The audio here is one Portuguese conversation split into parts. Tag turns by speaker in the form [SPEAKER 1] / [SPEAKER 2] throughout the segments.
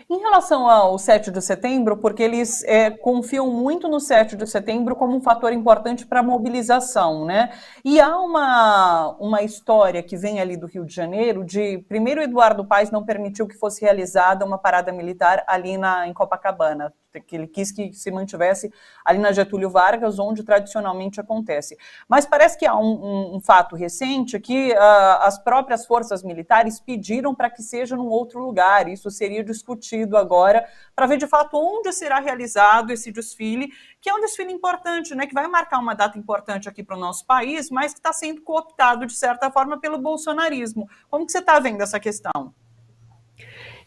[SPEAKER 1] Em relação ao 7 de setembro, porque eles confiam muito no 7 de setembro como um fator importante para a mobilização, né? E há uma história que vem ali do Rio de Janeiro, de primeiro Eduardo Paes não permitiu que fosse realizada uma parada militar ali em Copacabana, que ele quis que se mantivesse ali na Getúlio Vargas, onde tradicionalmente acontece. Mas parece que há um fato recente que as próprias forças militares pediram para que seja num outro lugar. Isso seria discutido agora para ver de fato onde será realizado esse desfile, que é um desfile importante, né, que vai marcar uma data importante aqui para o nosso país, mas que está sendo cooptado de certa forma pelo bolsonarismo. Como que você está vendo essa questão?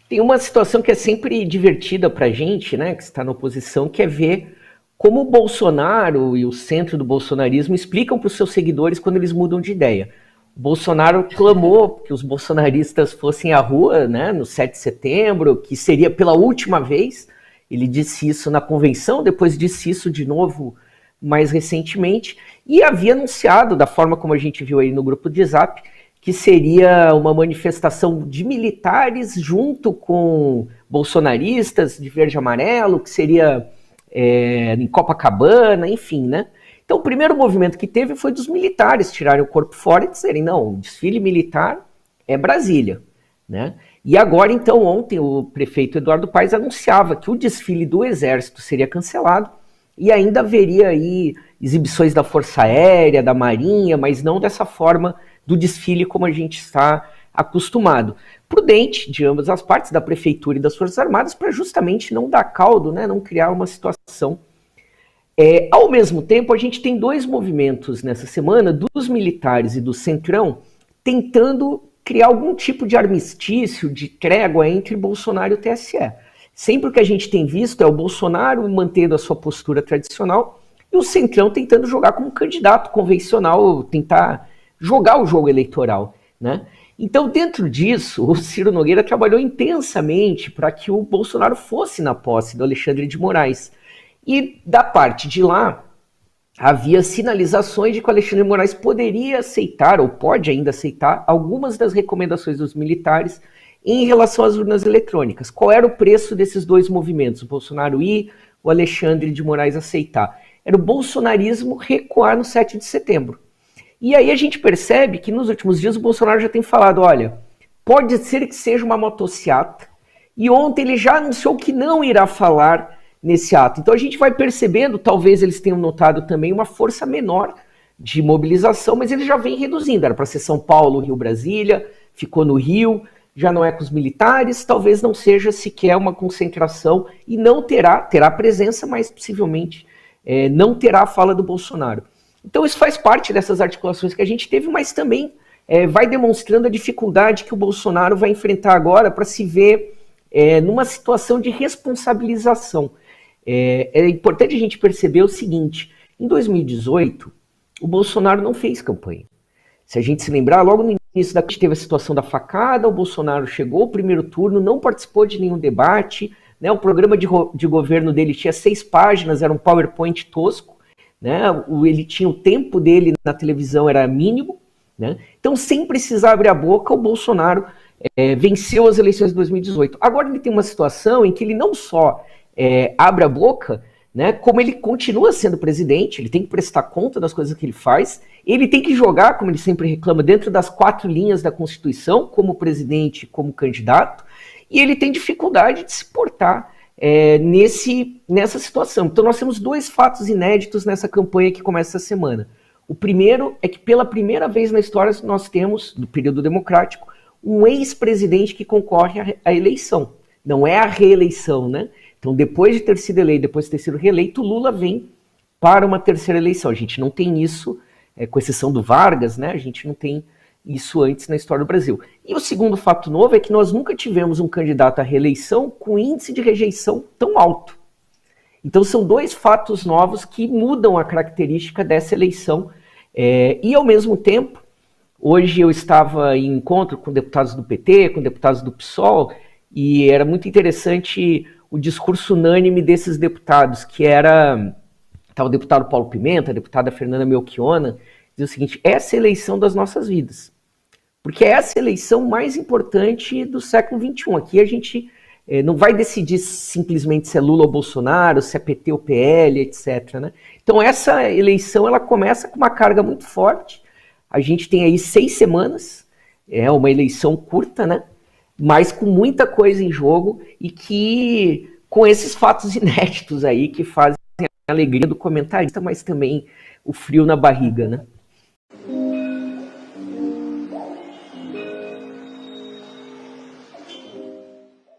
[SPEAKER 2] Tem uma situação que é sempre divertida para a gente, né, que está na oposição, que é ver como o Bolsonaro e o centro do bolsonarismo explicam para os seus seguidores quando eles mudam de ideia. O Bolsonaro clamou que os bolsonaristas fossem à rua, né, no 7 de setembro, que seria pela última vez. Ele disse isso na convenção, depois disse isso de novo mais recentemente, e havia anunciado, da forma como a gente viu aí no grupo de Zap, que seria uma manifestação de militares junto com bolsonaristas de verde e amarelo, que seria em Copacabana, enfim, né? Então o primeiro movimento que teve foi dos militares tirarem o corpo fora e dizerem, não, o desfile militar é Brasília, né? E agora, então, ontem o prefeito Eduardo Paes anunciava que o desfile do Exército seria cancelado e ainda haveria aí exibições da Força Aérea, da Marinha, mas não dessa forma do desfile como a gente está acostumado. Prudente de ambas as partes, da Prefeitura e das Forças Armadas, para justamente não dar caldo, né, não criar uma situação. Ao mesmo tempo, a gente tem dois movimentos nessa semana, dos militares e do Centrão, tentando criar algum tipo de armistício, de trégua entre Bolsonaro e o TSE. Sempre o que a gente tem visto é o Bolsonaro mantendo a sua postura tradicional e o Centrão tentando jogar como candidato convencional, tentar jogar o jogo eleitoral, né? Então, dentro disso, o Ciro Nogueira trabalhou intensamente para que o Bolsonaro fosse na posse do Alexandre de Moraes. E da parte de lá, havia sinalizações de que o Alexandre de Moraes poderia aceitar, ou pode ainda aceitar, algumas das recomendações dos militares em relação às urnas eletrônicas. Qual era o preço desses dois movimentos? O Bolsonaro ir, o Alexandre de Moraes aceitar. Era o bolsonarismo recuar no 7 de setembro. E aí a gente percebe que nos últimos dias o Bolsonaro já tem falado, olha, pode ser que seja uma motociata, e ontem ele já anunciou que não irá falar nesse ato. Então a gente vai percebendo, talvez eles tenham notado também uma força menor de mobilização, mas ele já vem reduzindo. Era para ser São Paulo, Rio, Brasília, ficou no Rio, já não é com os militares, talvez não seja sequer uma concentração e não terá presença, mas possivelmente não terá a fala do Bolsonaro. Então isso faz parte dessas articulações que a gente teve, mas também vai demonstrando a dificuldade que o Bolsonaro vai enfrentar agora para se ver numa situação de responsabilização. É importante a gente perceber o seguinte, em 2018, o Bolsonaro não fez campanha. Se a gente se lembrar, logo no início da teve a situação da facada, o Bolsonaro chegou ao primeiro turno, não participou de nenhum debate, né, o programa de governo dele tinha 6 páginas, era um PowerPoint tosco, né, ele tinha o tempo dele na televisão, era mínimo, né, então sem precisar abrir a boca, o Bolsonaro venceu as eleições de 2018. Agora ele tem uma situação em que ele não só abre a boca, né, como ele continua sendo presidente, ele tem que prestar conta das coisas que ele faz, ele tem que jogar, como ele sempre reclama, dentro das 4 linhas da Constituição, como presidente, como candidato, e ele tem dificuldade de se portar nessa situação. Então nós temos 2 fatos inéditos nessa campanha que começa essa semana. O primeiro é que pela primeira vez na história nós temos, no período democrático, um ex-presidente que concorre à eleição. Não é a reeleição, né? Então, depois de ter sido eleito, depois de ter sido reeleito, Lula vem para uma terceira eleição. A gente não tem isso, com exceção do Vargas, né? A gente não tem isso antes na história do Brasil. E o segundo fato novo é que nós nunca tivemos um candidato à reeleição com índice de rejeição tão alto. Então, são 2 fatos novos que mudam a característica dessa eleição. E, ao mesmo tempo, hoje eu estava em encontro com deputados do PT, com deputados do PSOL, e era muito interessante o discurso unânime desses deputados, que estava o deputado Paulo Pimenta, a deputada Fernanda Melchiona, dizia o seguinte, essa é a eleição das nossas vidas, porque essa é a eleição mais importante do século XXI. Aqui a gente não vai decidir simplesmente se é Lula ou Bolsonaro, se é PT ou PL, etc. Né? Então essa eleição ela começa com uma carga muito forte. A gente tem aí 6 semanas, é uma eleição curta, né? Mas com muita coisa em jogo e que com esses fatos inéditos aí que fazem a alegria do comentarista, mas também o frio na barriga, né?